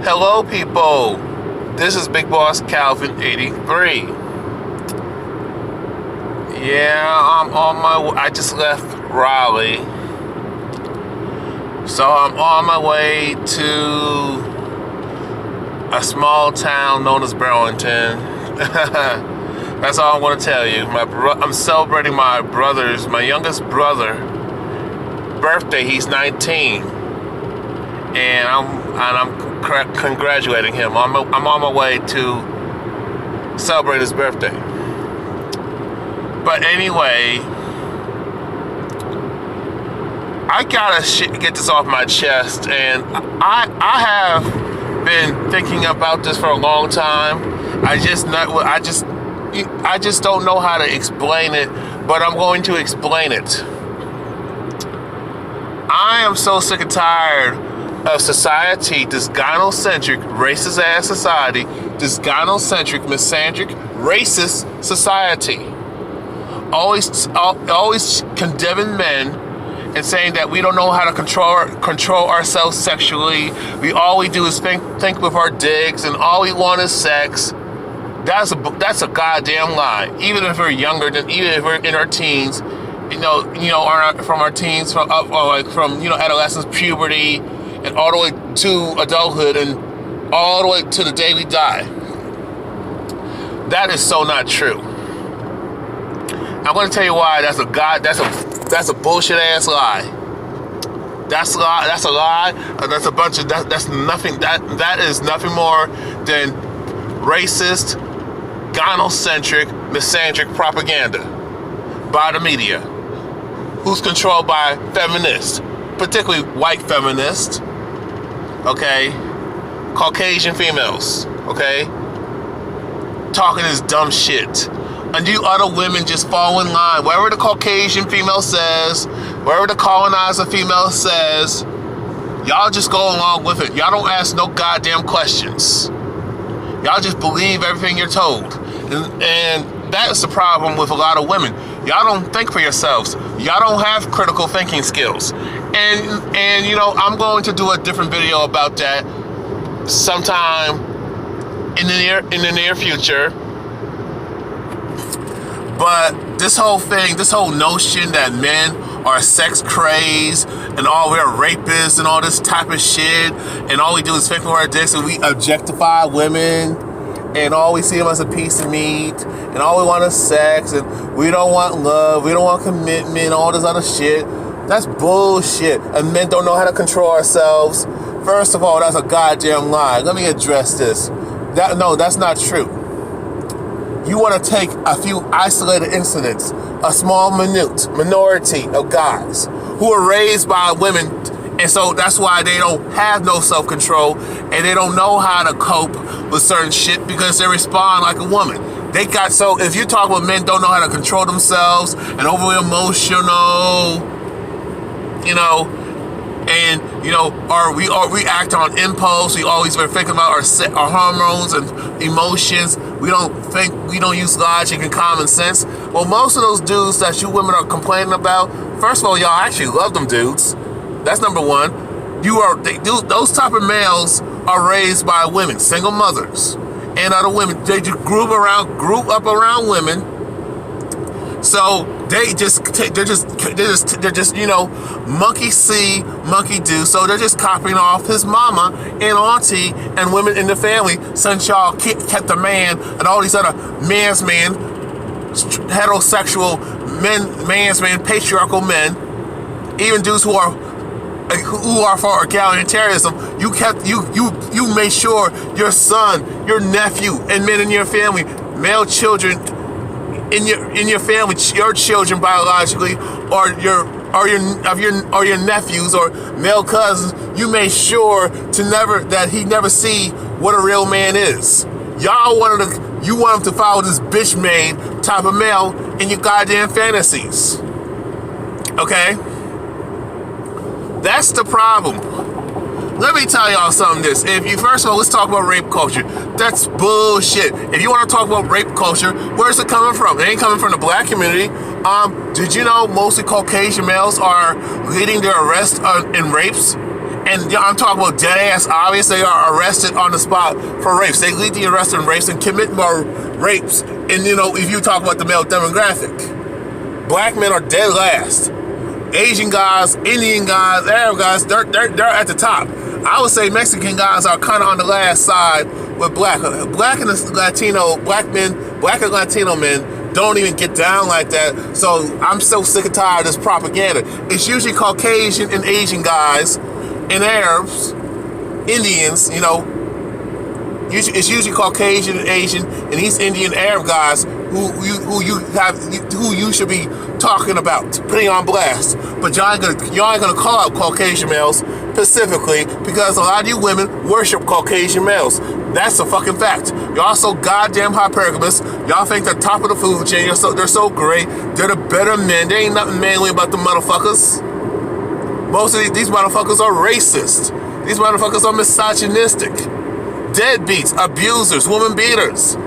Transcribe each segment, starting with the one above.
Hello, people. This is Big Boss Calvin 83. Yeah, I'm on my way. I just left Raleigh. So I'm on my way to a small town known as Burlington. That's all I'm going to tell you. I'm celebrating my youngest brother, birthday. He's 19, and I'm congratulating him. I'm on my way to celebrate his birthday. But anyway, I gotta get this off my chest, and I have been thinking about this for a long time. I just don't know how to explain it, but I'm going to explain it. I am so sick and tired of society, this gynocentric, racist ass society, this gynocentric, misandric, racist society. Always condemning men and saying that we don't know how to control ourselves sexually. All we do is think with our dicks, and all we want is sex. That's a goddamn lie. Even if we're even if we're in our teens, from our teens, from adolescence, puberty, and all the way to adulthood, and all the way to the day we die. That is so not true. I'm going to tell you why that's a bullshit ass lie. That's a lie. That's a lie. That's a bunch of that is nothing more than racist, gynocentric, misandric propaganda by the media, who's controlled by feminists, particularly white feminists, okay, Caucasian females, okay, talking this dumb shit. And you other women just fall in line. Wherever the Caucasian female says, wherever the colonizer female says, y'all just go along with it. Y'all don't ask no goddamn questions. Y'all just believe everything you're told. And that's the problem with a lot of women. Y'all don't think for yourselves. Y'all don't have critical thinking skills. And I'm going to do a different video about that sometime in the near future. But this whole notion that men are sex crazed and we're rapists and all this type of shit, and all we do is think with our dicks, and we objectify women, and all we see them as a piece of meat, and all we want is sex, and we don't want love, we don't want commitment, all this other shit. That's bullshit. And men don't know how to control ourselves. First of all, that's a goddamn lie. Let me address this. That's not true. You want to take a few isolated incidents, a small minority of guys who are raised by women, and so that's why they don't have no self-control, and they don't know how to cope with certain shit because they respond like a woman. So if you talk about men don't know how to control themselves and overly emotional, or we act on impulse. We always been thinking about our hormones and emotions. We don't use logic and common sense. Well, most of those dudes that you women are complaining about, first of all, y'all actually love them dudes. That's number one. Those type of males are raised by women, single mothers, and other women. They just grew up around women. So they're just monkey see, monkey do. So they're just copying off his mama and auntie and women in the family, since y'all kept the man and all these other man's man, heterosexual man's man, patriarchal men, even dudes who are for egalitarianism. You made sure your son, your nephew, and men in your family, male children in your family, your children biologically, or your nephews or male cousins, you made sure that he never see what a real man is. You want him to follow this bitch made type of male in your goddamn fantasies. Okay? That's the problem. Let me tell y'all something. First of all, let's talk about rape culture. That's bullshit. If you want to talk about rape culture, where's it coming from? It ain't coming from the black community. Did you know mostly Caucasian males are leading their arrests in rapes? And I'm talking about dead ass obvious. They are arrested on the spot for rapes. They lead the arrest in rapes and commit more rapes. And if you talk about the male demographic, black men are dead last. Asian guys, Indian guys, Arab guys, they're at the top. I would say Mexican guys are kind of on the last side with black and Latino men don't even get down like that. So I'm so sick and tired of this propaganda. It's usually Caucasian and Asian guys and Arabs, Indians, it's usually Caucasian and Asian and East Indian Arab guys who you should be talking about, putting on blast. But y'all ain't gonna call out Caucasian males specifically because a lot of you women worship Caucasian males. That's a fucking fact. Y'all so goddamn hypergamous. Y'all think they're top of the food chain. They're so great. They're the better men. There ain't nothing manly about the motherfuckers. Most of these motherfuckers are racist. These motherfuckers are misogynistic. Deadbeats, abusers, woman beaters,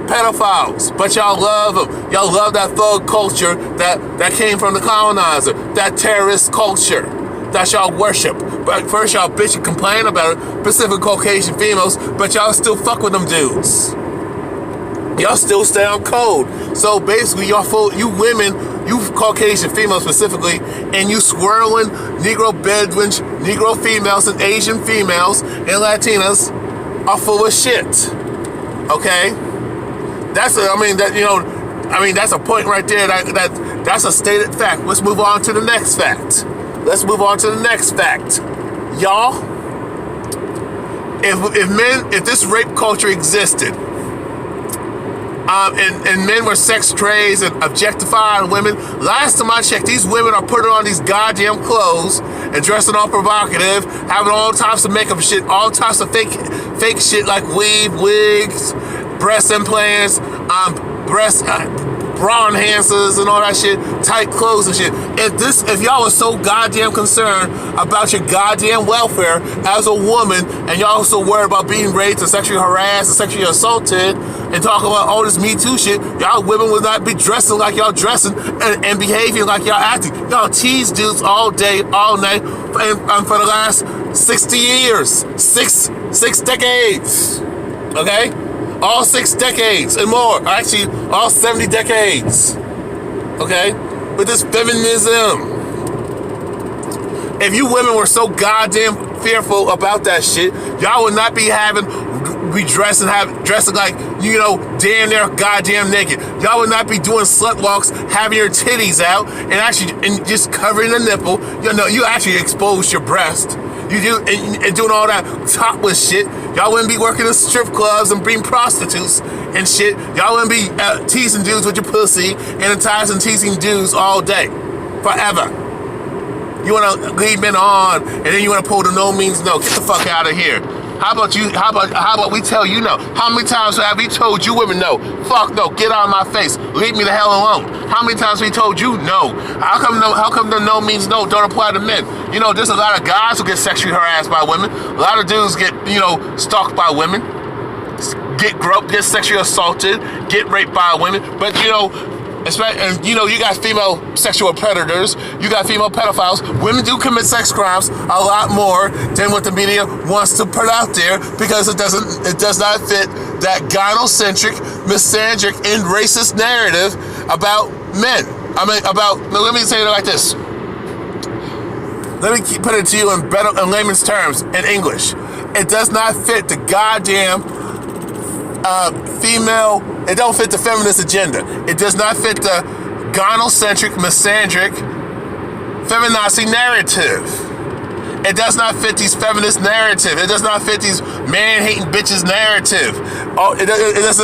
pedophiles. But y'all love them. Y'all love that thug culture that came from the colonizer. That terrorist culture that y'all worship. But first y'all bitch and complain about it, Pacific Caucasian females, but y'all still fuck with them dudes. Y'all still stay on code. So basically you women, you Caucasian females specifically, and you swirling Negro Bedouins, Negro females and Asian females and Latinas are full of shit. Okay? That's a point right there. That's a stated fact. Let's move on to the next fact. Y'all, if this rape culture existed, and men were sex crazed and objectifying women, last time I checked, these women are putting on these goddamn clothes and dressing all provocative, having all types of makeup shit, all types of fake shit like wigs, breast implants, bra enhancers and all that shit, tight clothes and shit. If y'all was so goddamn concerned about your goddamn welfare as a woman, and y'all so worried about being raped and sexually harassed and sexually assaulted, and talk about all this Me Too shit, y'all women would not be dressing like y'all dressing and behaving like y'all acting. Y'all tease dudes all day, all night, and for the last 60 years, six decades, okay? All 6 decades and more. Actually, all 70 decades. Okay? With this feminism. If you women were so goddamn fearful about that shit, y'all would not be dressing like, damn near goddamn naked. Y'all would not be doing slut walks, having your titties out, and just covering the nipple. You actually expose your breast. You do and doing all that topless shit. Y'all wouldn't be working in strip clubs and being prostitutes and shit. Y'all wouldn't be teasing dudes with your pussy and enticing teasing dudes all day, forever. You want to lead men on, and then you want to pull the no means no. Get the fuck out of here. How about we tell you no? How many times have we told you women no? Fuck no, get out of my face. Leave me the hell alone. How many times we told you no? How come the no means no don't apply to men? There's a lot of guys who get sexually harassed by women. A lot of dudes get, stalked by women. Get groped, get sexually assaulted, get raped by women. But you got female sexual predators, you got female pedophiles. Women do commit sex crimes a lot more than what the media wants to put out there, because it does not fit that gynocentric, misandric, and racist narrative about men. Let me say it like this. Let me put it to you in layman's terms, in English. It does not fit the goddamn female. It don't fit the feminist agenda. It does not fit the gynocentric, misandric, feminazi narrative. It does not fit these feminist narrative. It does not fit these man-hating bitches narrative. It does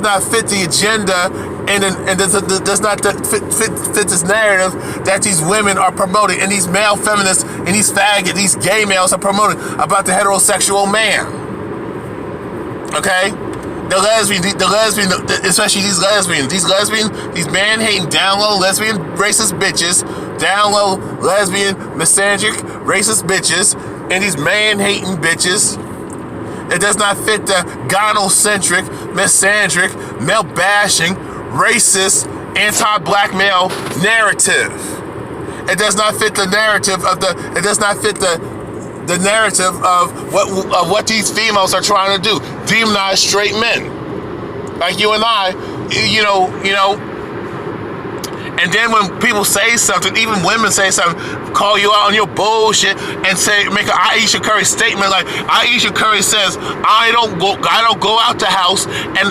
not fit the agenda, and does not fit this narrative that these women are promoting, and these male feminists and these these gay males are promoting about the heterosexual man. Okay? The lesbian, especially these lesbians, these man-hating, down-low, lesbian, racist bitches, down-low, lesbian, misandric, racist bitches, and these man-hating bitches. It does not fit the gynocentric, misandric, male-bashing, racist, anti-black male narrative. It does not fit the narrative of the. It does not fit the narrative of what these females are trying to do. Demonize straight men, like you and I. You know. And then when people say something, even women say something, call you out on your bullshit, and make an Aisha Curry statement like Aisha Curry says, I don't go out the house and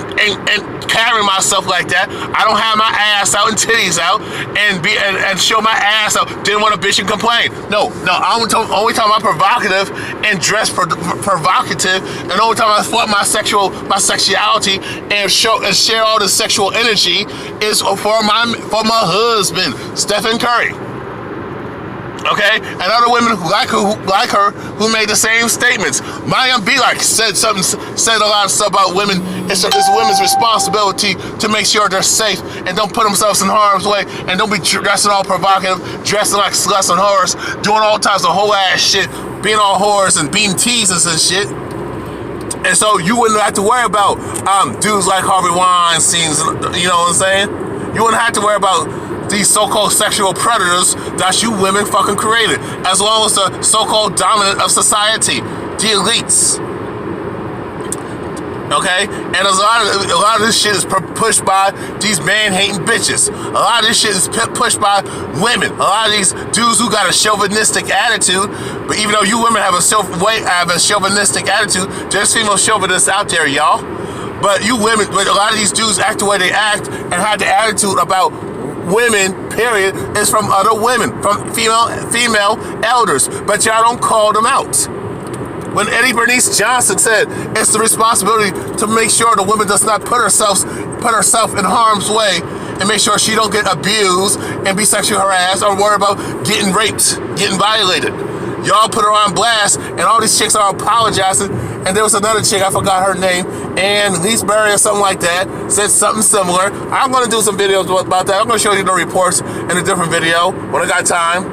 carry myself like that. I don't have my ass out and titties out and show my ass out. Didn't want to bitch and complain. No. Only time I'm provocative and dress provocative, and only time I flaunt my sexuality and share all the sexual energy is for my husband, Stephen Curry. Okay, and other women who like her who made the same statements. Mayim Bialik said a lot of stuff about women. It's women's responsibility to make sure they're safe and don't put themselves in harm's way, and don't be dressing all provocative, dressing like sluts and whores, doing all types of whole ass shit, being all whores and being teasers and shit. And so you wouldn't have to worry about dudes like Harvey Weinstein. You know what I'm saying? You wouldn't have to worry about these so-called sexual predators that you women fucking created, as well as the so-called dominant of society, the elites. Okay? And a lot of this shit is pushed by these man-hating bitches. A lot of this shit is pushed by women. A lot of these dudes who got a chauvinistic attitude, but even though you women have a chauvinistic attitude, there's female chauvinists out there, y'all. But a lot of these dudes act the way they act and have the attitude about women, period, is from other women, from female elders. But y'all don't call them out. When Eddie Bernice Johnson said it's the responsibility to make sure the woman does not put herself in harm's way and make sure she don't get abused and be sexually harassed or worry about getting raped, getting violated. Y'all put her on blast, and all these chicks are apologizing. And there was another chick, I forgot her name, and Leesbury or something like that, said something similar. I'm going to do some videos about that. I'm going to show you the reports in a different video when I got time.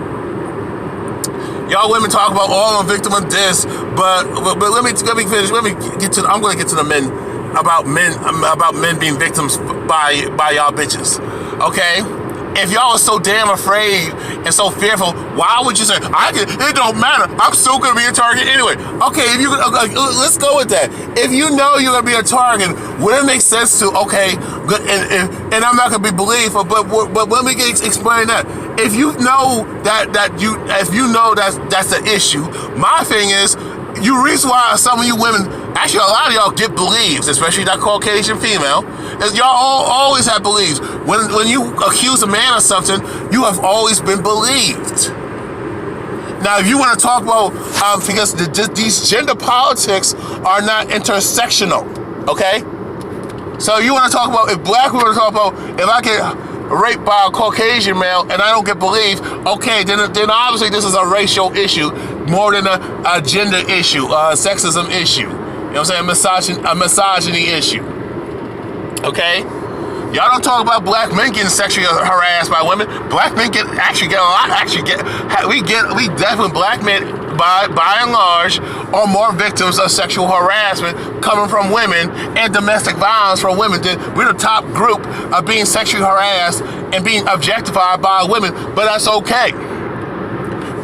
Y'all women talk about, oh, I'm a victim of this, but let me finish. I'm going to get to the men about men being victims by y'all bitches. Okay? If y'all are so damn afraid and so fearful, why would you say, it don't matter, I'm still going to be a target anyway? Okay, let's go with that. If you know you're going to be a target, would it make sense to, okay, and I'm not going to be believed, but let me explain that. If you know that's the issue, my thing is, the reason why some of you women, actually a lot of y'all get beliefs, especially that Caucasian female, is y'all always have beliefs. When you accuse a man of something, you have always been believed. Now, if you want to talk about, because these gender politics are not intersectional, okay? So you want to talk about, if black women talk about, if I get raped by a Caucasian male and I don't get believed, okay, then obviously this is a racial issue more than a gender issue, a sexism issue. You know what I'm saying? A misogyny issue. Okay? Y'all don't talk about black men getting sexually harassed by women. Black men get a lot. We definitely, black men by and large are more victims of sexual harassment coming from women and domestic violence from women. We're the top group of being sexually harassed and being objectified by women, but that's okay.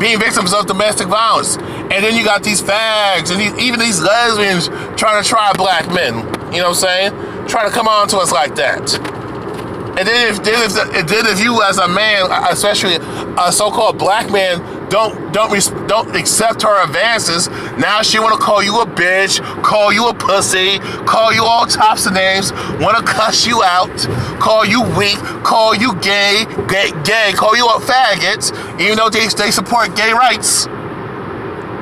Being victims of domestic violence. And then you got these fags and even these lesbians trying to try black men. You know what I'm saying? Trying to come on to us like that. And then if you as a man, especially a so-called black man, don't accept her advances, now she want to call you a bitch, call you a pussy, call you all types of names, want to cuss you out, call you weak, call you gay, call you a faggot, even though they support gay rights,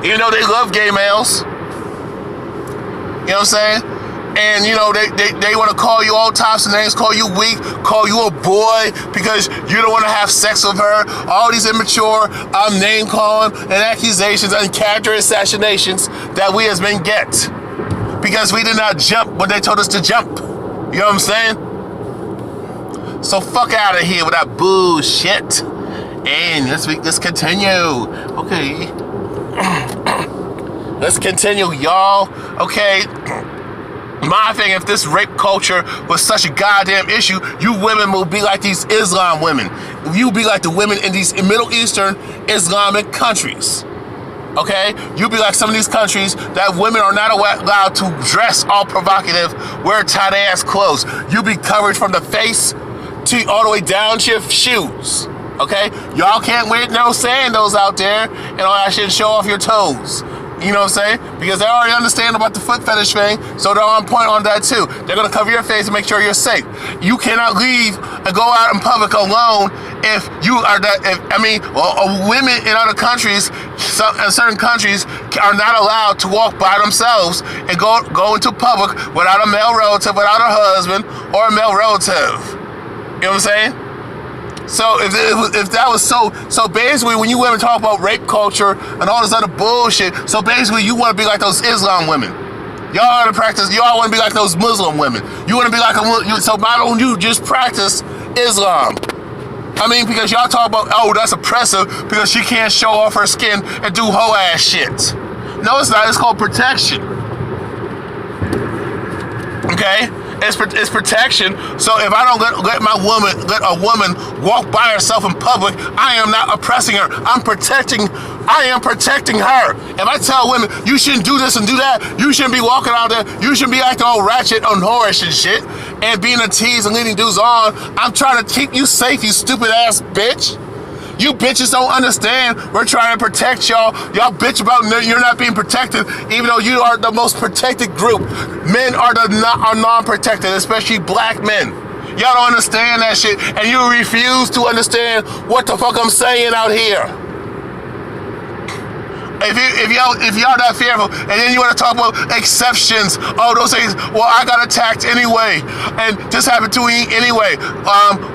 even though they love gay males. You know what I'm saying? And, you know, they want to call you all types of names, call you weak, call you a boy because you don't want to have sex with her. All these immature name calling and accusations and character assassinations that we as men get because we did not jump when they told us to jump. You know what I'm saying? So fuck out of here with that bullshit. And let's continue. Okay. Let's continue, y'all. Okay. My thing, if this rape culture was such a goddamn issue, you women will be like these Islam women. you be like the women in these Middle Eastern Islamic countries. Okay? You be like some of these countries that women are not allowed to dress all provocative, wear tight ass clothes. You be covered from the face to all the way down to your shoes. Okay? Y'all can't wear no sandals out there and all that shit and show off your toes. You know what I'm saying? Because they already understand about the foot fetish thing, so they're on point on that too. They're gonna cover your face and make sure you're safe. You cannot leave and go out in public alone if you are that. Women in other countries, in certain countries, are not allowed to walk by themselves and go into public without a male relative, without a husband or a male relative. You know what I'm saying? So if that was so basically when you women talk about rape culture and all this other bullshit, so basically you want to be like those Islam women. Y'all want to practice. Y'all want to be like those Muslim women. You want to be like so why don't you just practice Islam? I mean, because y'all talk about, oh, that's oppressive because she can't show off her skin and do hoe ass shit. No, it's not. It's called protection. Okay? It's protection. So if I don't let a woman walk by herself in public, I am not oppressing her. I am protecting her. If I tell women you shouldn't do this and do that, you shouldn't be walking out there, you shouldn't be acting all ratchet and whorish and shit, and being a tease and leading dudes on, I'm trying to keep you safe, you stupid ass bitch. You bitches don't understand. We're trying to protect y'all. Y'all bitch about you're not being protected, even though you are the most protected group. Men are non-protected, especially black men. Y'all don't understand that shit, and you refuse to understand what the fuck I'm saying out here. If y'all that fearful, and then you want to talk about exceptions, oh, those things, well, I got attacked anyway, and this happened to me anyway.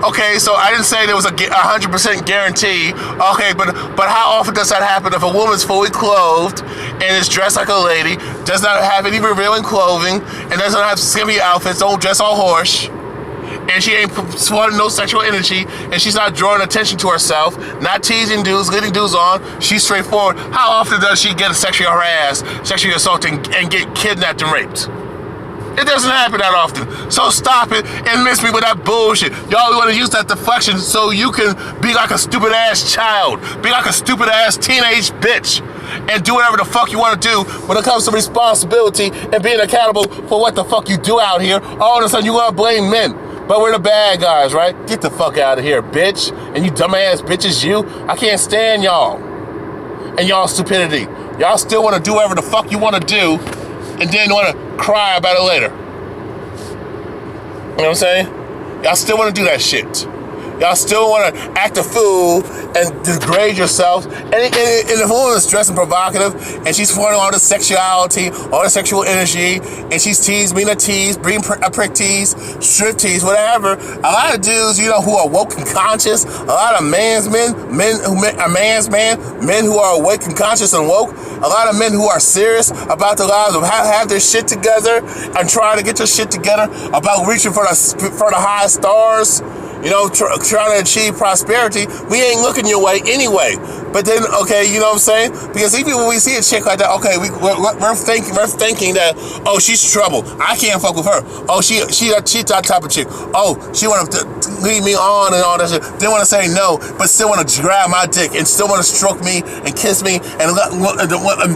Okay, so I didn't say there was a 100% guarantee. Okay, but how often does that happen if a woman's fully clothed and is dressed like a lady, does not have any revealing clothing, and doesn't have skimpy outfits, don't dress all horse, and she ain't swatting no sexual energy, and she's not drawing attention to herself, not teasing dudes, leading dudes on, she's straightforward. How often does she get sexually harassed, sexually assaulted, and get kidnapped and raped? It doesn't happen that often. So stop it and miss me with that bullshit. Y'all want to use that deflection so you can be like a stupid ass child, be like a stupid ass teenage bitch, and do whatever the fuck you want to do when it comes to responsibility and being accountable for what the fuck you do out here. All of a sudden you want to blame men. But we're the bad guys, right? Get the fuck out of here, bitch. And you dumbass bitches, you. I can't stand y'all. And y'all stupidity. Y'all still want to do whatever the fuck you want to do and then want to cry about it later. You know what I'm saying? Y'all still want to do that shit. Y'all still want to act a fool and degrade yourself. And if a woman is dressing provocative and she's flirting all the sexuality, all the sexual energy, and she's being a tease, being a prick tease, strip tease, whatever, a lot of dudes, who are woke and conscious, a lot of men who are awake and conscious and woke, a lot of men who are serious about their lives, of have their shit together and trying to get their shit together, about reaching for the high stars, trying to achieve prosperity. We ain't looking your way anyway. But then, okay, you know what I'm saying? Because even when we see a chick like that, okay, we're thinking that, oh, she's trouble. I can't fuck with her. Oh, she's that type of chick. Oh, she want to lead me on and all that shit. Didn't want to say no, but still want to grab my dick and still want to stroke me and kiss me and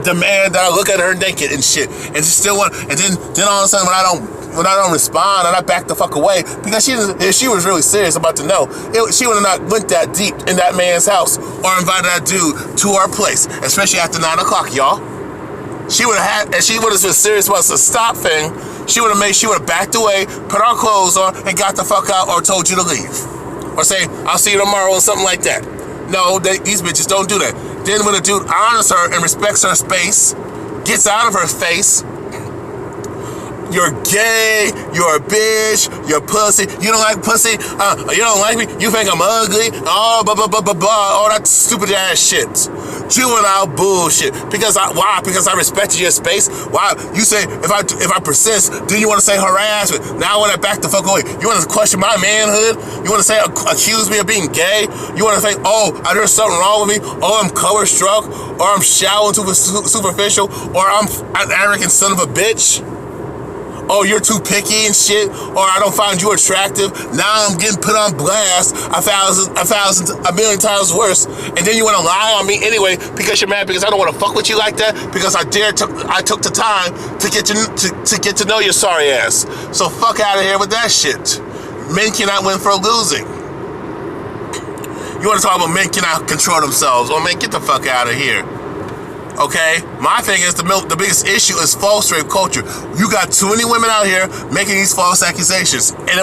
demand that I look at her naked and shit. And still want, and then all of a sudden when I don't respond and I back the fuck away, because if she was really serious about to know, she would have not went that deep in that man's house or invited that dude to our place, especially after 9 o'clock, y'all. She would have and she would have been serious about the stop thing. She would have backed away, put our clothes on, and got the fuck out, or told you to leave, or say, I'll see you tomorrow, or something like that. No, these bitches don't do that. Then when a dude honors her and respects her space, gets out of her face, you're gay, you're a bitch, you're pussy, you don't like pussy, you don't like me, you think I'm ugly, oh, blah, blah, blah, blah, blah, all that stupid ass shit. Juvenile bullshit. Why? Because I respected your space. Why? You say, if I persist, then you want to say harassment. Now I want to back the fuck away. You want to question my manhood? You want to say, accuse me of being gay? You want to think, oh, there's something wrong with me? Oh, I'm color struck, or I'm shallow and superficial, or I'm an arrogant son of a bitch? oh, you're too picky and shit, or I don't find you attractive. Now I'm getting put on blast a million times worse. And then you want to lie on me anyway because you're mad because I don't want to fuck with you like that because I took the time to get to know your sorry ass. So fuck out of here with that shit. Men cannot win for losing. You want to talk about men cannot control themselves? Well, man, get the fuck out of here. Okay? My thing is the biggest issue is false rape culture. You got too many women out here making these false accusations. And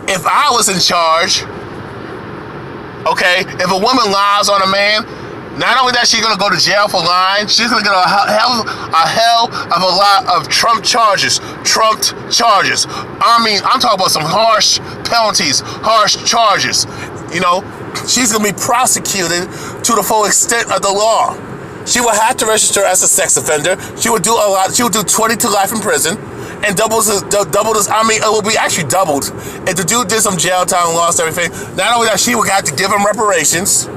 if I was in charge, okay, if a woman lies on a man, not only that she's gonna go to jail for lying, she's gonna get a hell of a lot of trumped charges. I mean, I'm talking about some harsh penalties, harsh charges. You know, she's gonna be prosecuted to the full extent of the law. She will have to register as a sex offender. She would do a lot. She would do 20 to life in prison, and double this. I mean, it will be actually doubled if the dude did some jail time and lost everything. Not only that, she would have to give him reparations,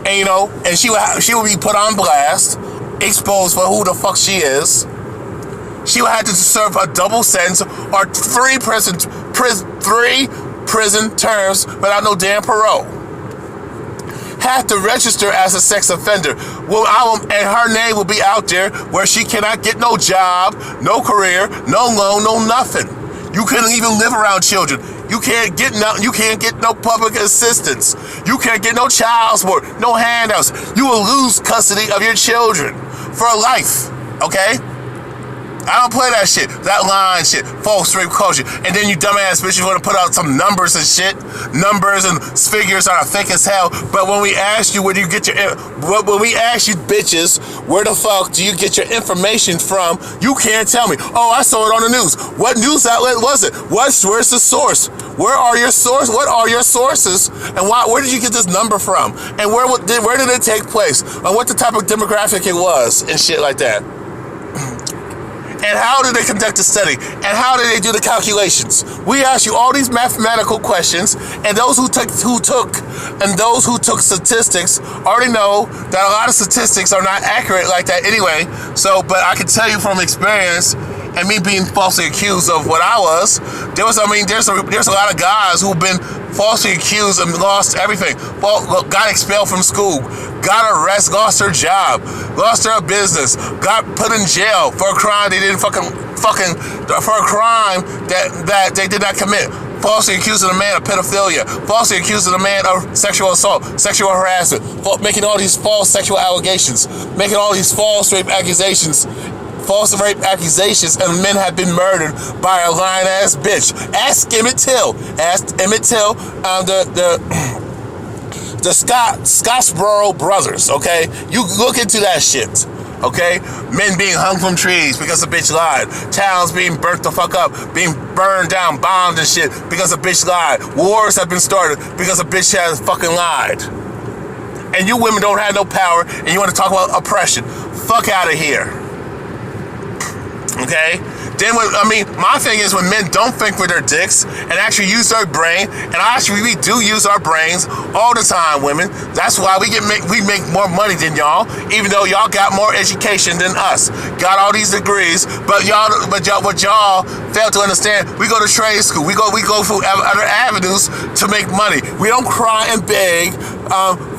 and you know, and she would be put on blast, exposed for who the fuck she is. She would have to serve a double sentence or 3 prison terms without no damn parole. Have to register as a sex offender. And her name will be out there where she cannot get no job, no career, no loan, no nothing. You can't even live around children. You can't get no public assistance. You can't get no child support, no handouts. You will lose custody of your children for life. Okay? I don't play that shit, that line shit, false rape culture. And then you dumbass bitches want to put out some numbers and shit. Numbers and figures are thick as hell. But when we ask you, when we ask you bitches, where the fuck do you get your information from? You can't tell me. Oh, I saw it on the news. What news outlet was it? Where's the source? Where are your sources? What are your sources? And where did you get this number from? And where did it take place? And what the type of demographic it was and shit like that. And how did they conduct the study? And how did they do the calculations? We ask you all these mathematical questions, and those who took statistics already know that a lot of statistics are not accurate like that anyway. So, but I can tell you from experience, and me being falsely accused of what I was, there's a lot of guys who've been falsely accused and lost everything. Got expelled from school, got arrested, lost their job, lost their business, got put in jail for a crime they didn't for a crime that they did not commit. Falsely accusing a man of pedophilia, falsely accusing a man of sexual assault, sexual harassment, making all these false sexual allegations, making all these false rape accusations, and men have been murdered by a lying ass bitch. Ask Emmett Till, the Scottsboro brothers. Okay, you look into that shit. Okay, men being hung from trees because a bitch lied. Towns being burnt the fuck up, being burned down, bombed and shit because a bitch lied. Wars have been started because a bitch has fucking lied. And you women don't have no power, and you want to talk about oppression? Fuck out of here. Okay? Then, my thing is when men don't think with their dicks and actually use their brain, and we do use our brains all the time, women. That's why we make more money than y'all, even though y'all got more education than us. Got all these degrees, but what y'all fail to understand, we go to trade school. We go through other avenues to make money. We don't cry and beg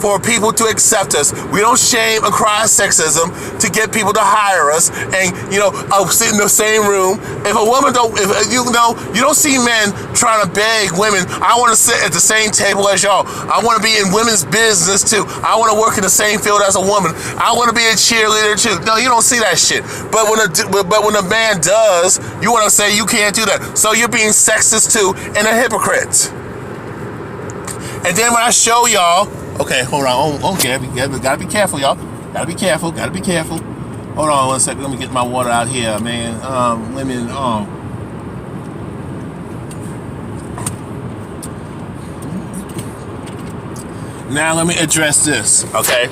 for people to accept us. We don't shame and cry sexism to get people to hire us and sit in the same room. If a woman you don't see men trying to beg women, I want to sit at the same table as y'all. I want to be in women's business too. I want to work in the same field as a woman. I want to be a cheerleader too. No, you don't see that shit. But when a man does, you want to say you can't do that. So you're being sexist too and a hypocrite. And then when I show y'all, okay, hold on. Okay, gotta be careful, y'all. Gotta be careful. Hold on 1 second. Let me get my water out here, man. Now let me address this, okay?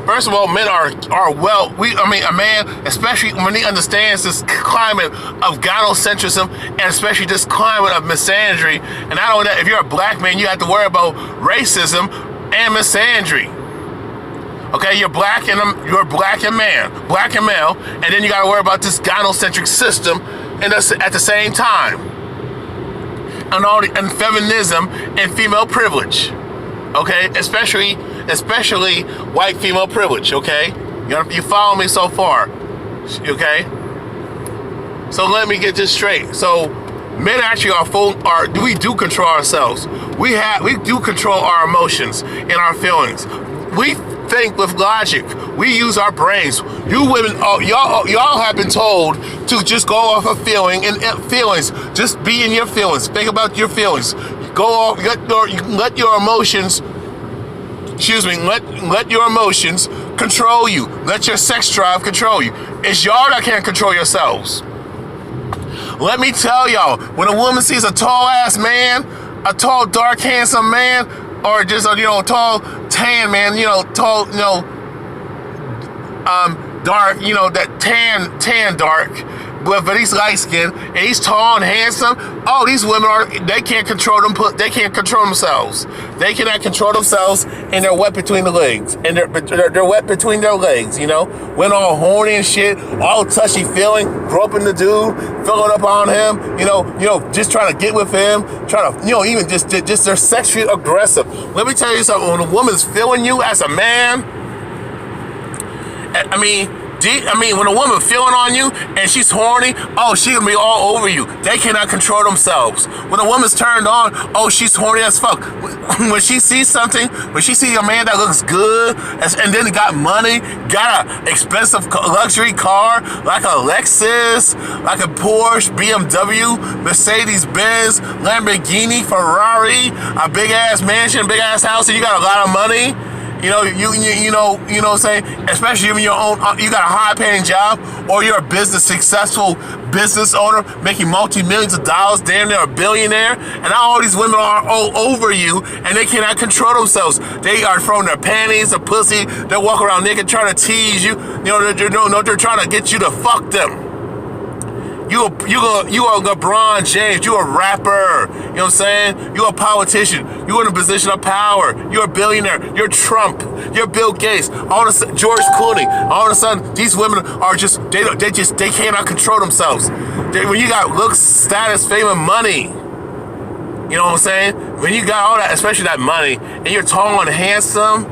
First of all, men are a man, especially when he understands this climate of gynocentrism and especially this climate of misandry. And not only that, if you're a black man, you have to worry about racism and misandry. Okay, you're black and male, and then you got to worry about this gynocentric system, and that's at the same time, and feminism and female privilege. Okay, especially white female privilege. Okay, you follow me so far? Okay. So let me get this straight. So men actually we do control ourselves. We do control our emotions and our feelings. We think with logic. We use our brains. You women, y'all have been told to just go off of feelings. Just be in your feelings. Think about your feelings. Go off. Let your emotions. Excuse me. Let your emotions control you. Let your sex drive control you. It's y'all that can't control yourselves. Let me tell y'all, when a woman sees a tall ass man, a tall, dark, handsome man, or just a tall, tan man, tall, dark, that tan dark, but he's light skinned and he's tall and handsome. Oh, these women they can't control them. They can't control themselves. They cannot control themselves, and they're wet between the legs. And they're wet between their legs. Went all horny and shit, all touchy feeling, groping the dude, filling up on him. Just trying to get with him, trying to, even just they're sexually aggressive. Let me tell you something. When a woman's feeling you as a man, when a woman feeling on you and she's horny, oh, she gonna be all over you. They cannot control themselves. When a woman's turned on, oh, she's horny as fuck. When she sees something, when she sees a man that looks good and then got money, got an expensive luxury car, like a Lexus, like a Porsche, BMW, Mercedes-Benz, Lamborghini, Ferrari, a big ass mansion, big ass house, and you got a lot of money. You know what I'm saying? Especially when you got a high-paying job, or you're a successful business owner making multi-millions of dollars, damn near a billionaire, and now all these women are all over you, and they cannot control themselves. They are throwing their panties, a pussy. They walk around naked trying to tease you. They're trying to get you to fuck them. You are LeBron James. You a rapper. You know what I'm saying? You a politician. You in a position of power. You're a billionaire. You're Trump. You're Bill Gates. All of a sudden, George Clooney. All of a sudden, these women are they cannot control themselves. When you got looks, status, fame, and money, you know what I'm saying? When you got all that, especially that money, and you're tall and handsome,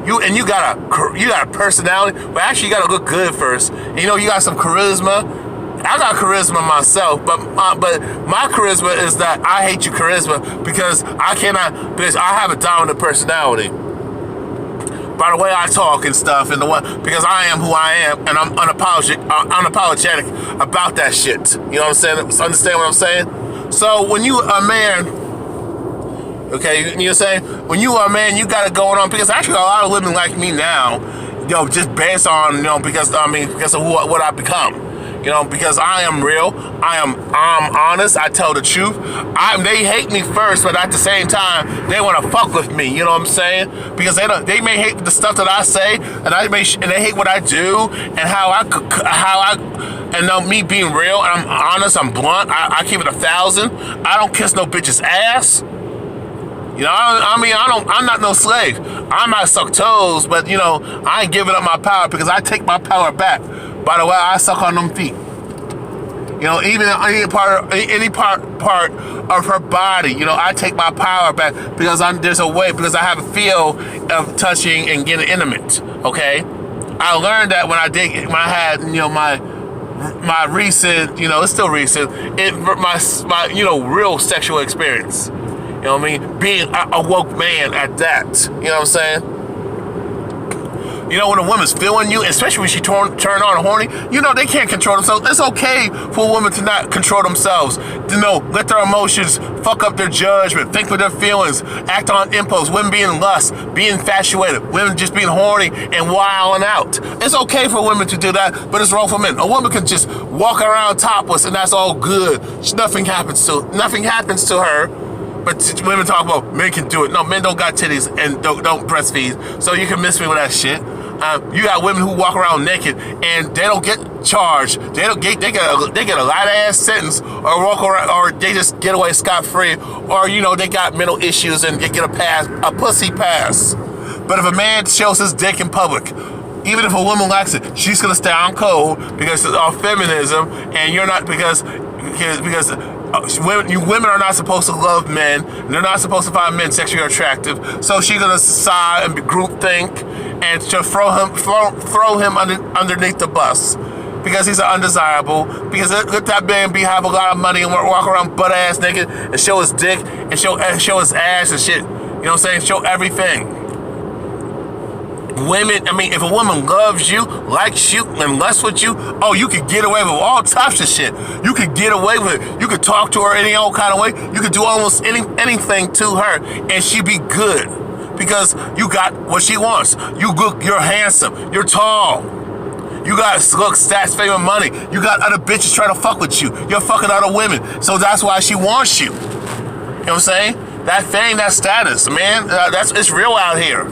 you got a personality, but actually you got to look good first. And, you got some charisma. I got charisma myself, but my charisma is that I hate your charisma because I have a dominant personality. By the way I talk and stuff, because I am who I am, and I'm unapologetic about that shit. You know what I'm saying? Understand what I'm saying? So when you a man, okay, you know what I'm saying? When you are a man, you got it going on, because actually a lot of women like me now, just based on, because of what I become. Because I am real, I'm honest, I tell the truth. They hate me first, but at the same time, they want to fuck with me. You know what I'm saying? Because they may hate the stuff that I say, and they hate what I do, and me being real, and I'm honest, I'm blunt, I keep it 1,000. I don't kiss no bitch's ass. I'm not no slave. I might suck toes, but I ain't giving up my power, because I take my power back. By the way, I suck on them feet. Even any part of her body, I take my power back, because there's a way, because I have a feel of touching and getting intimate. Okay, I learned that when I had my recent, it's still recent, my real sexual experience. You know what I mean? Being a woke man at that. You know what I'm saying? When a woman's feeling you, especially when she turn on horny, they can't control themselves. It's okay for a woman to not control themselves. Let their emotions fuck up their judgment, think with their feelings, act on impulse, women being lust, being infatuated, women just being horny and wilding out. It's okay for women to do that, but it's wrong for men. A woman can just walk around topless and that's all good. Nothing happens to her. But women talk about men can do it. No, men don't got titties and don't breastfeed, so you can miss me with that shit. You got women who walk around naked and they don't get charged. They get a light ass sentence, or walk around, or they just get away scot free, or they got mental issues and they get a pussy pass. But if a man shows his dick in public, even if a woman likes it, she's gonna stay on code because of feminism, and you're not because women are not supposed to love men. They're not supposed to find men sexually attractive. So she's gonna side and group think and to throw him underneath the bus because he's undesirable. Because let that man have a lot of money and walk around butt ass naked and show his dick and show his ass and shit. You know what I'm saying? Show everything. Women, I mean, if a woman loves you, likes you, and lusts with you, oh, you could get away with all types of shit. You could get away with it. You could talk to her any old kind of way. You could do almost anything to her, and she'd be good because you got what she wants. You're handsome. You're tall. You got looks, stats, fame, and money. You got other bitches trying to fuck with you. You're fucking other women, so that's why she wants you. You know what I'm saying? That fame, that status, man, it's real out here.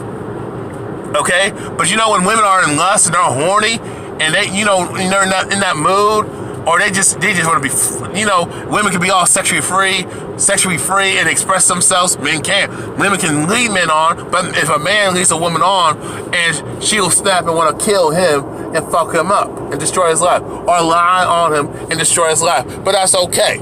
Okay, but you know when women are in lust and they're horny and they, they're not in that mood, or they just want to be, women can be all sexually free and express themselves. Men can't. Women can lead men on, but if a man leads a woman on, and she'll snap and want to kill him and fuck him up and destroy his life, or lie on him and destroy his life. But that's okay.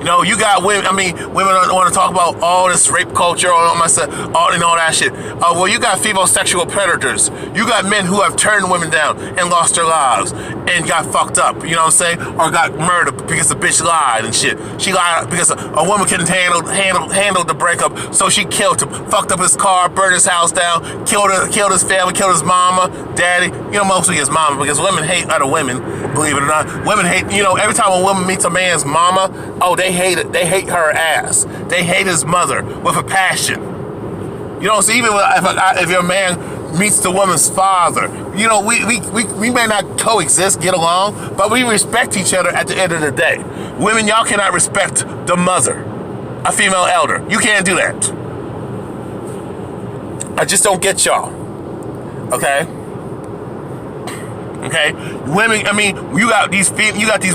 You got women. I mean, women don't want to talk about all this rape culture, all that shit. Well, you got female sexual predators. You got men who have turned women down and lost their lives and got fucked up. You know what I'm saying? Or got murdered because the bitch lied and shit. She lied because a woman couldn't handle the breakup, so she killed him, fucked up his car, burned his house down, killed his family, killed his mama, daddy. Mostly his mama, because women hate other women. Believe it or not, women hate. Every time a woman meets a man's mama, oh, they hate it. They hate her ass. They hate his mother with a passion. So even if your man meets the woman's father, we may not coexist, get along, but we respect each other at the end of the day. Women, y'all cannot respect the mother, a female elder. You can't do that. I just don't get y'all. Okay? Okay, women. I mean, you got these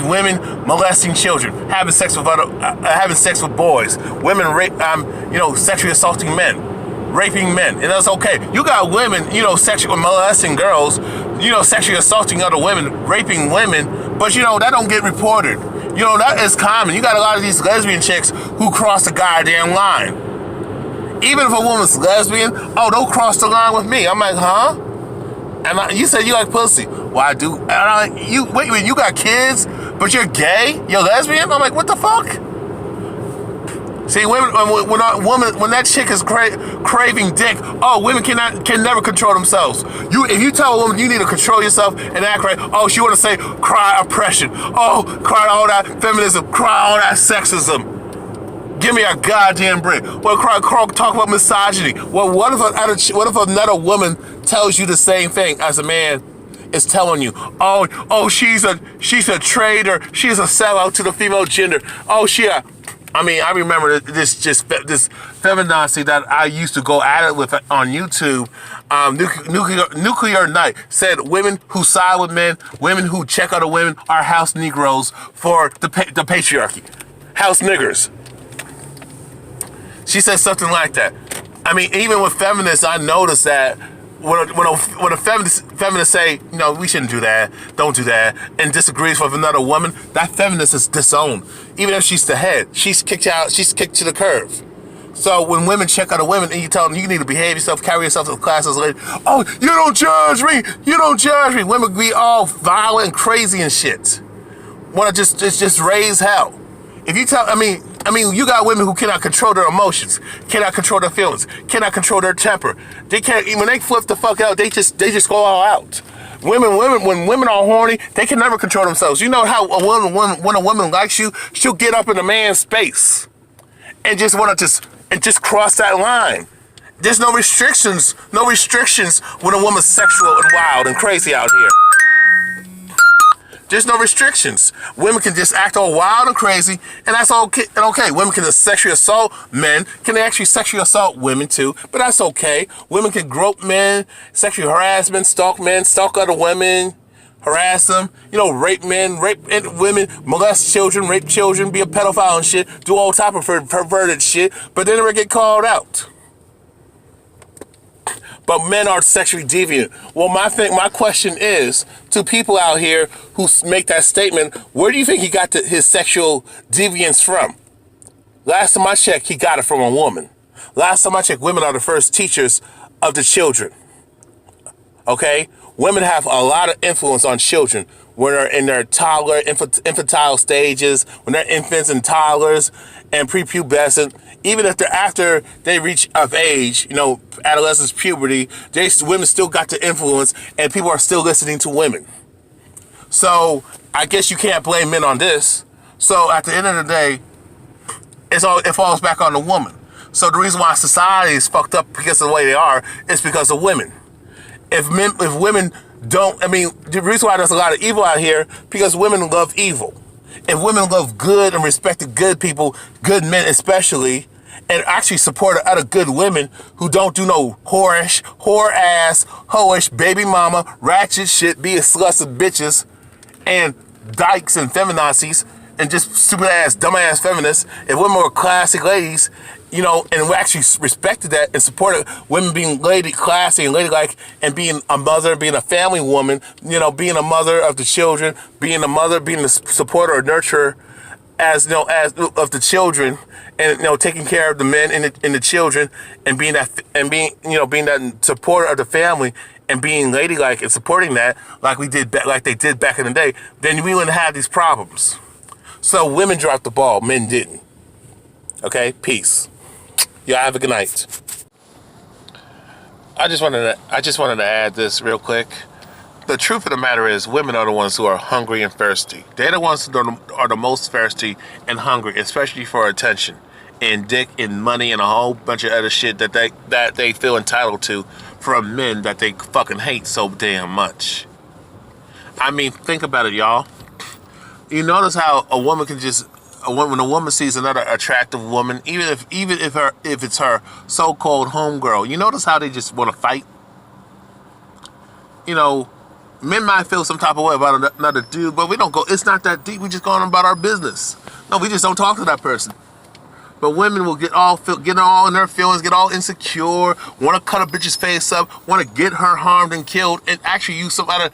women molesting children, having sex with boys, women sexually assaulting men, raping men, and that's okay. You got women, sexually molesting girls, sexually assaulting other women, raping women, but that don't get reported. That is common. You got a lot of these lesbian chicks who cross the goddamn line. Even if a woman's lesbian, oh, don't cross the line with me. I'm like, huh? And you said you like pussy. Well, I do. And wait a minute, you got kids, but you're gay? You're lesbian? I'm like, what the fuck? See, when that chick is craving dick, oh, women can never control themselves. If you tell a woman you need to control yourself and act right, oh, she want to say cry oppression, oh, cry all that feminism, cry all that sexism. Give me a goddamn break. Well, talk about misogyny. Well, what if another woman tells you the same thing as a man is telling you? Oh, she's a traitor. She's a sellout to the female gender. Oh, I mean, I remember this feminazi that I used to go at it with on YouTube. Nuclear Night said women who side with men, women who check other women are house Negroes for the patriarchy. House niggers. She said something like that. I mean, even with feminists, I noticed that when a feminist say, we shouldn't do that, don't do that, and disagrees with another woman, that feminist is disowned. Even if she's the head, she's kicked out, she's kicked to the curb. So when women check other women and you tell them you need to behave yourself, carry yourself to the class as a lady, oh, you don't judge me. Women be all violent and crazy and shit. Want to just raise hell. If you tell, I mean, you got women who cannot control their emotions, cannot control their feelings, cannot control their temper. They can't, when they flip the fuck out, they just go all out. When women are horny, they can never control themselves. You know how when a woman likes you, she'll get up in a man's space and just want to just cross that line. There's no restrictions when a woman's sexual and wild and crazy out here. There's no restrictions. Women can just act all wild and crazy, and that's okay. And okay, women can just sexually assault men. Can they actually sexually assault women too? But that's okay. Women can grope men, sexually harassment, stalk other women, harass them. Rape men, rape women, molest children, rape children, be a pedophile and shit, do all type of perverted shit, but they never get called out. but men are sexually deviant. Well, my question is to people out here who make that statement: where do you think he got his sexual deviance from? Last time I checked, he got it from a woman. Last time I checked, women are the first teachers of the children. Okay, women have a lot of influence on children when they're in their toddler, infantile stages, when they're infants and toddlers and prepubescent. Even if they're after they reach of age, you know, adolescence, puberty, women still got the influence, and people are still listening to women. So I guess you can't blame men on this. So at the end of the day, it falls back on the woman. So the reason why society is fucked up because of the way they are is because of women. If women don't, I mean, the reason why there's a lot of evil out here, because women love evil. If women love good and respected good people, good men especially, and actually support other good women who don't do no whore-ass, hoish, baby mama, ratchet shit, be a sluts of bitches, and dykes and feminazis, and just stupid-ass, dumb-ass feminists. If women were classic ladies, you know, and we actually respected that and supported women being classy and ladylike and being a mother, being a family woman, you know, being a mother of the children, being a mother, being the supporter or nurturer as, you know, as of the children, and, you know, taking care of the men and the children, and being that, and being, you know, being that supporter of the family and being ladylike and supporting that like they did back in the day, then we wouldn't have these problems. So women dropped the ball, men didn't. Okay, peace. Y'all have a good night. I just wanted to add this real quick. The truth of the matter is, women are the ones who are hungry and thirsty. They're the ones who are the most thirsty and hungry, especially for attention and dick and money and a whole bunch of other shit that they feel entitled to from men that they fucking hate so damn much. I mean, think about it, y'all. You notice how a woman can just, when a woman sees another attractive woman, even if it's her so-called homegirl, you notice how they just want to fight? You know, men might feel some type of way about another dude, but we don't go, it's not that deep, we just go on about our business. No, we just don't talk to that person. But women will get all in their feelings, get all insecure, want to cut a bitch's face up, want to get her harmed and killed, and actually use some other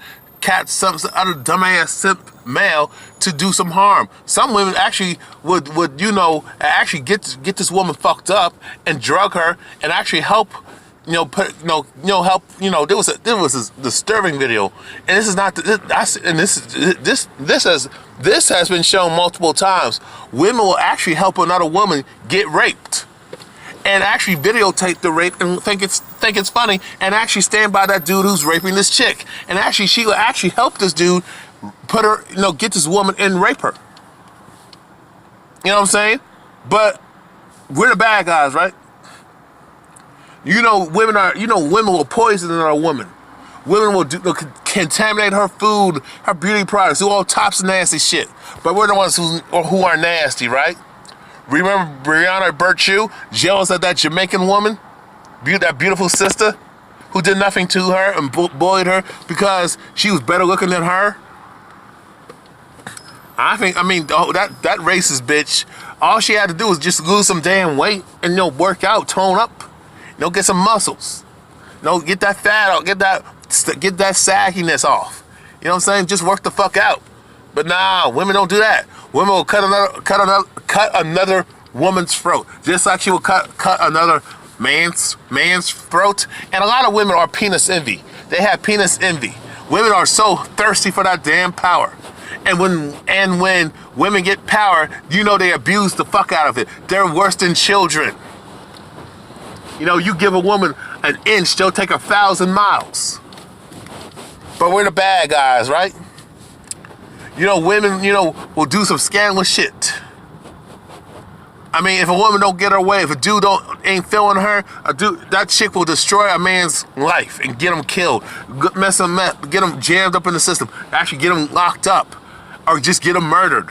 some other dumbass simp male to do some harm. Some women actually would you know, actually get this woman fucked up and drug her and actually help, you know, help, you know. There was a disturbing video, and this is not this has been shown multiple times. Women will actually help another woman get raped and actually videotape the rape and think it's funny, and actually stand by that dude who's raping this chick, and actually she will actually help this dude put her, you know, get this woman and rape her. You know what I'm saying? But we're the bad guys, right? You know, women will poison another woman. Women will contaminate her food, her beauty products, do all types of nasty shit. But we're the ones who are nasty, right? Remember Brianna Birchue, jealous of that Jamaican woman, that beautiful sister, who did nothing to her and bullied her because she was better looking than her? That racist bitch, all she had to do was just lose some damn weight and, you know, work out, tone up, you know, get some muscles, you know, get that fat out, get that sagginess off. You know what I'm saying? Just work the fuck out. But nah, women don't do that. Women will cut another woman's throat, just like she will cut another man's throat. And a lot of women are penis envy. They have penis envy. Women are so thirsty for that damn power. And when women get power, you know, they abuse the fuck out of it. They're worse than children. You know, you give a woman an inch, they'll take 1,000 miles. But we're the bad guys, right? You know, women, you know, will do some scandalous shit. I mean, if a woman don't get her way, if a dude ain't feeling her, that chick will destroy a man's life and get him killed, mess him up, get him jammed up in the system, actually get him locked up, or just get him murdered.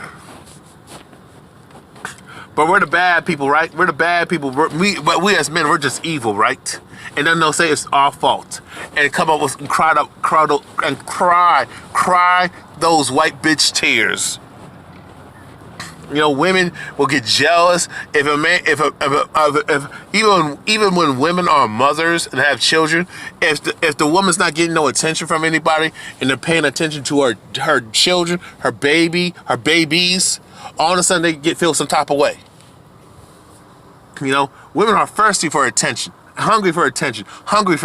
But we're the bad people, right? We're the bad people. But we as men, we're just evil, right? And then they'll say it's our fault, and come up with and cry those white bitch tears. You know, women will get jealous if a man, if even when women are mothers and have children, if the woman's not getting no attention from anybody and they're paying attention to her children, her babies, all of a sudden they feel some type of way. You know, women are thirsty for attention, hungry for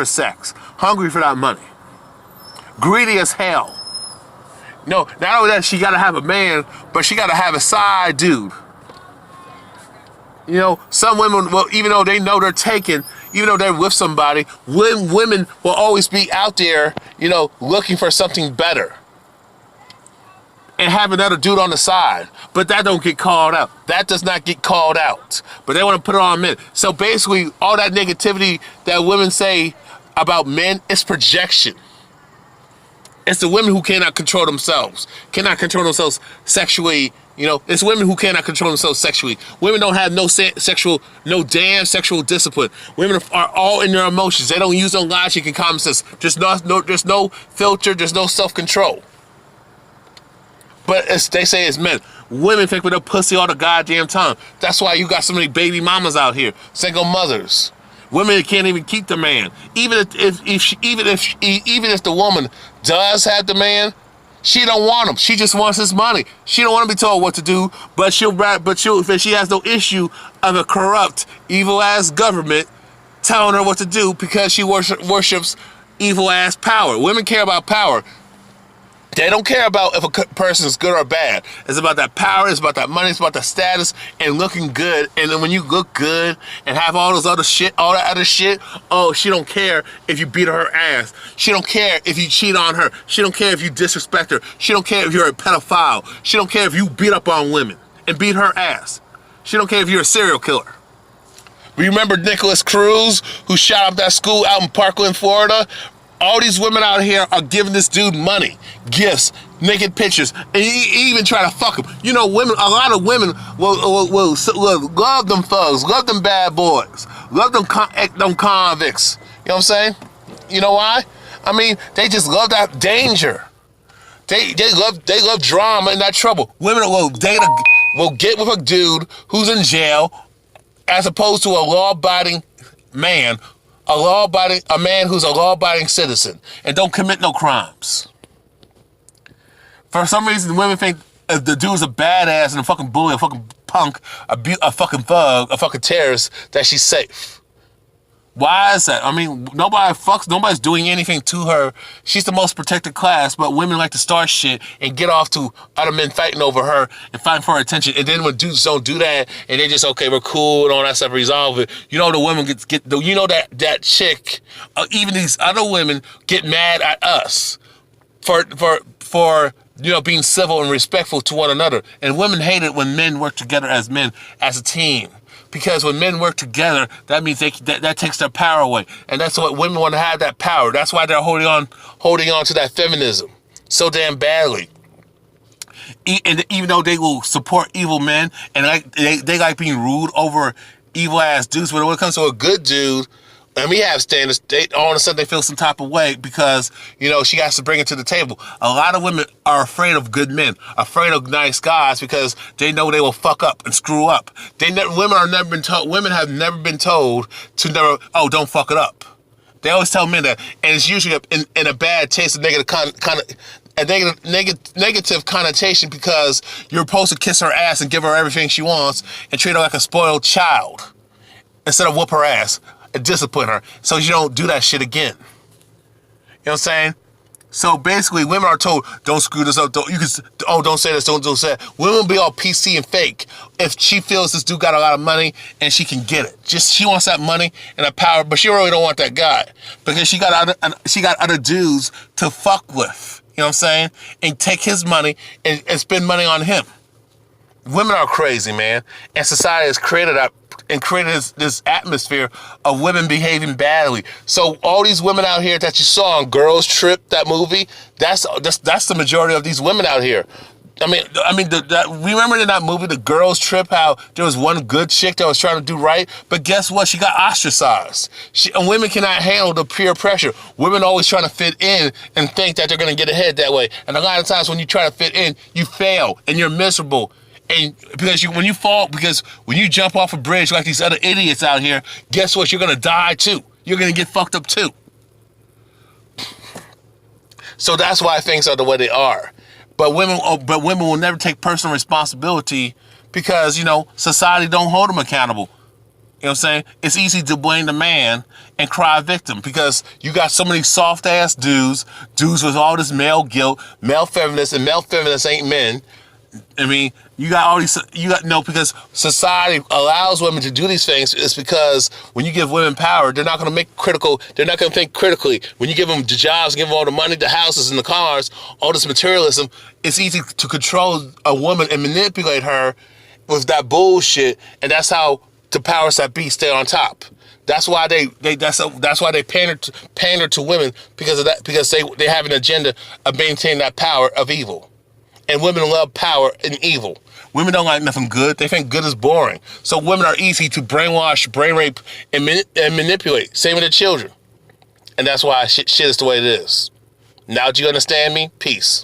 sex, hungry for that money, greedy as hell. No, not only that, she gotta have a man, but she gotta have a side dude. You know, some women, well, even though they know they're taken, even though they're with somebody, women will always be out there, you know, looking for something better. And have another dude on the side. But that don't get called out. That does not get called out. But they want to put it on men. So basically, all that negativity that women say about men is projection. It's the women who cannot control themselves sexually. You know, it's women who cannot control themselves sexually. Women don't have no damn sexual discipline. Women are all in their emotions. They don't use no logic and common sense. There's no filter. There's no self-control. But as they say, it's men. Women think with their pussy all the goddamn time. That's why you got so many baby mamas out here, single mothers. Women can't even keep the man. Even if the woman does have the man, she don't want him. She just wants his money. She don't want to be told what to do. But she has no issue of a corrupt, evil ass government telling her what to do because she worships evil ass power. Women care about power. They don't care about if a person is good or bad. It's about that power, it's about that money, it's about that status and looking good. And then when you look good and have all that other shit, oh, she don't care if you beat her ass. She don't care if you cheat on her. She don't care if you disrespect her. She don't care if you're a pedophile. She don't care if you beat up on women and beat her ass. She don't care if you're a serial killer. Remember Nicholas Cruz, who shot up that school out in Parkland, Florida? All these women out here are giving this dude money, gifts, naked pictures, and he even try to fuck him. You know, a lot of women will love them thugs, love them bad boys, love them convicts. You know what I'm saying? You know why? I mean, they just love that danger. They love drama and that trouble. Women will get with a dude who's in jail, as opposed to a law-abiding man. A man who's a law-abiding citizen and don't commit no crimes. For some reason, women think if the dude's a badass and a fucking bully, a fucking punk, a fucking thug, a fucking terrorist, that she's safe. Why is that? I mean, nobody's doing anything to her. She's the most protected class, but women like to start shit and get off to other men fighting over her and fighting for her attention. And then when dudes don't do that and they just, okay, we're cool and all that stuff, resolve it. You know, the women you know that chick, even these other women get mad at us for you know, being civil and respectful to one another. And women hate it when men work together as men, as a team. Because when men work together, that means that takes their power away. And that's what women want to have, that power. That's why they're holding on to that feminism so damn badly. And even though they will support evil men and they like being ruled over evil ass dudes, but when it comes to a good dude, and we have standards, all of a sudden they feel some type of way because, you know, she has to bring it to the table. A lot of women are afraid of good men, afraid of nice guys because they know they will fuck up and screw up. Women have never been told to never, oh, don't fuck it up. They always tell men that, and it's usually in a bad taste, a negative connotation because you're supposed to kiss her ass and give her everything she wants and treat her like a spoiled child instead of whoop her ass and discipline her so you don't do that shit again. You know what I'm saying? So basically, women are told, don't screw this up, don't say this, don't say that. Women will be all PC and fake if she feels this dude got a lot of money and she can get it. She wants that money and that power, but she really don't want that guy because she got other dudes to fuck with. You know what I'm saying? And take his money and spend money on him. Women are crazy, man. And society has created this atmosphere of women behaving badly. So all these women out here that you saw on Girls Trip, that movie, that's the majority of these women out here. I mean, remember in that movie, The Girls Trip, how there was one good chick that was trying to do right, but guess what? She got ostracized. And women cannot handle the peer pressure. Women always trying to fit in and think that they're going to get ahead that way. And a lot of times when you try to fit in, you fail and you're miserable. And because when you jump off a bridge like these other idiots out here, guess what? You're gonna die too. You're gonna get fucked up too. So that's why things are the way they are. But women will never take personal responsibility because, you know, society don't hold them accountable. You know what I'm saying? It's easy to blame the man and cry victim because you got so many soft ass dudes with all this male guilt, male feminists, and male feminists ain't men. I mean, because society allows women to do these things. It's because when you give women power, they're not going to think critically. When you give them the jobs, give them all the money, the houses and the cars, all this materialism, it's easy to control a woman and manipulate her with that bullshit. And that's how the powers that be stay on top. That's why they pander to women because of that, because they have an agenda of maintaining that power of evil. And women love power and evil. Women don't like nothing good. They think good is boring. So women are easy to brainwash, brain rape, and manipulate. Same with the children. And that's why shit is the way it is. Now do you understand me? Peace.